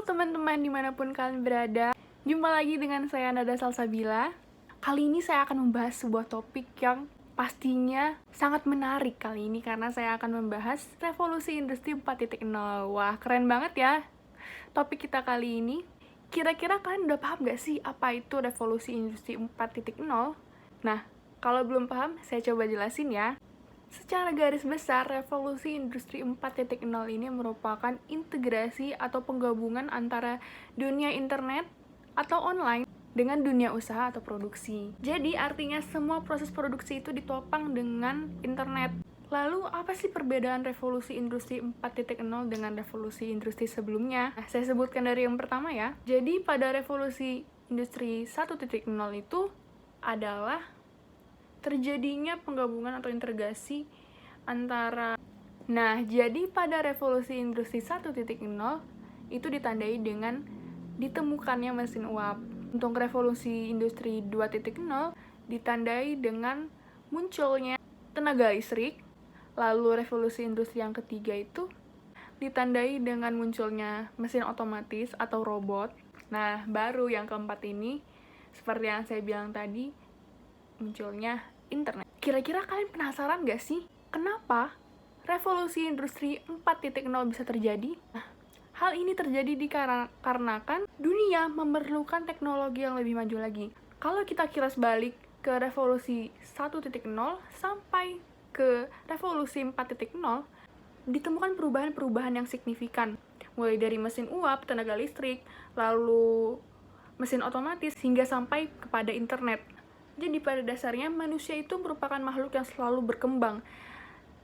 teman-teman dimanapun kalian berada, jumpa lagi dengan saya Nada Salsabila. Kali ini saya akan membahas sebuah topik yang pastinya sangat menarik kali ini karena saya akan membahas revolusi industri 4.0. Wah, keren banget ya topik kita kali ini. Kira-kira kalian udah paham gak sih apa itu revolusi industri 4.0? Nah, kalau belum paham, saya coba jelasin ya. Secara garis besar, revolusi industri 4.0 ini merupakan integrasi atau penggabungan antara dunia internet atau online dengan dunia usaha atau produksi. Jadi, artinya semua proses produksi itu ditopang dengan internet. Lalu, apa sih perbedaan revolusi industri 4.0 dengan revolusi industri sebelumnya? Nah, saya sebutkan dari yang pertama ya. Jadi, pada revolusi industri 1.0 itu adalah terjadinya penggabungan atau integrasi antara. Nah, jadi pada revolusi industri 1.0 itu ditandai dengan ditemukannya mesin uap. Untuk revolusi industri 2.0 ditandai dengan munculnya tenaga listrik. Lalu revolusi industri yang ketiga itu ditandai dengan munculnya mesin otomatis atau robot. Nah, baru yang keempat ini seperti yang saya bilang tadi, munculnya internet. Kira-kira kalian penasaran gak sih kenapa revolusi industri 4.0 bisa terjadi? Nah, hal ini terjadi dikarenakan dunia memerlukan teknologi yang lebih maju lagi. Kalau kita kilas balik ke revolusi 1.0 sampai ke revolusi 4.0, ditemukan perubahan-perubahan yang signifikan. Mulai dari mesin uap, tenaga listrik, lalu mesin otomatis, hingga sampai kepada internet. Jadi pada dasarnya manusia itu merupakan makhluk yang selalu berkembang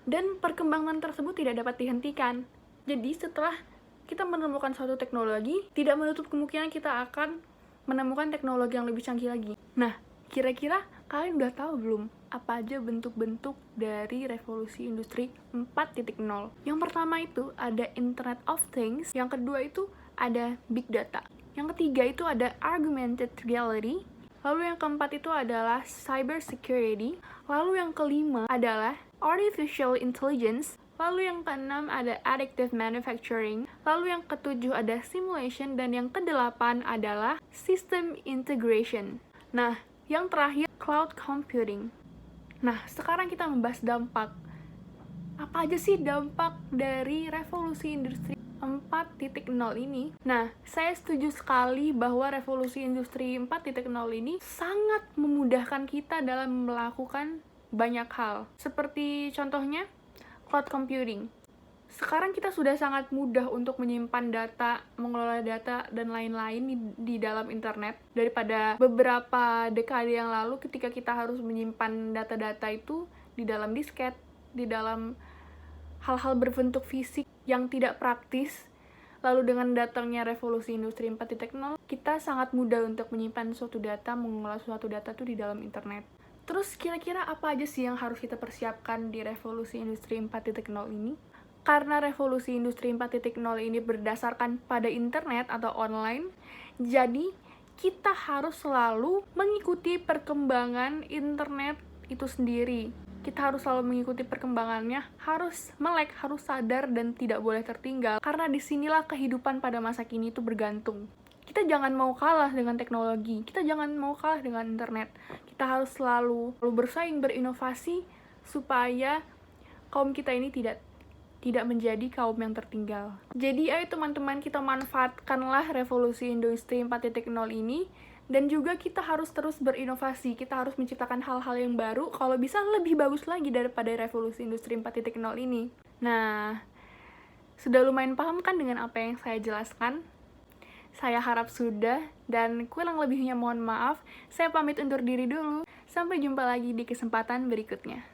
dan perkembangan tersebut tidak dapat dihentikan. Jadi setelah kita menemukan suatu teknologi, tidak menutup kemungkinan kita akan menemukan teknologi yang lebih canggih lagi. Nah, kira-kira kalian udah tahu belum apa aja bentuk-bentuk dari revolusi industri 4.0? Yang pertama itu ada Internet of Things, yang kedua itu ada Big Data, yang ketiga itu ada Augmented Reality, lalu yang keempat itu adalah cyber security, lalu yang kelima adalah artificial intelligence, lalu yang keenam ada additive manufacturing, lalu yang ketujuh ada simulation, dan yang kedelapan adalah system integration. Nah, yang terakhir cloud computing. Nah, sekarang kita membahas dampak. Apa aja sih dampak dari revolusi industri 4.0 ini? Nah, saya setuju sekali bahwa revolusi industri 4.0 ini sangat memudahkan kita dalam melakukan banyak hal. Seperti contohnya, cloud computing. Sekarang kita sudah sangat mudah untuk menyimpan data, mengelola data, dan lain-lain di dalam internet. Daripada beberapa dekade yang lalu ketika kita harus menyimpan data-data itu di dalam disket, di dalam hal-hal berbentuk fisik yang tidak praktis. Lalu dengan datangnya revolusi industri 4.0, kita sangat mudah untuk menyimpan suatu data, mengolah suatu data itu di dalam internet. Terus kira-kira apa aja sih yang harus kita persiapkan di revolusi industri 4.0 ini? Karena revolusi industri 4.0 ini berdasarkan pada internet atau online, jadi kita harus selalu mengikuti perkembangan internet itu sendiri. Kita harus selalu mengikuti perkembangannya, harus melek, harus sadar, dan tidak boleh tertinggal. Karena disinilah kehidupan pada masa kini itu bergantung. Kita jangan mau kalah dengan teknologi, kita jangan mau kalah dengan internet. Kita harus selalu bersaing, berinovasi, supaya kaum kita ini tidak menjadi kaum yang tertinggal. Jadi ayo teman-teman, kita manfaatkanlah revolusi industri 4.0 ini. Dan juga kita harus terus berinovasi, kita harus menciptakan hal-hal yang baru, kalau bisa lebih bagus lagi daripada revolusi industri 4.0 ini. Nah, sudah lumayan paham kan dengan apa yang saya jelaskan? Saya harap sudah, dan kurang lebihnya mohon maaf. Saya pamit undur diri dulu. Sampai jumpa lagi di kesempatan berikutnya.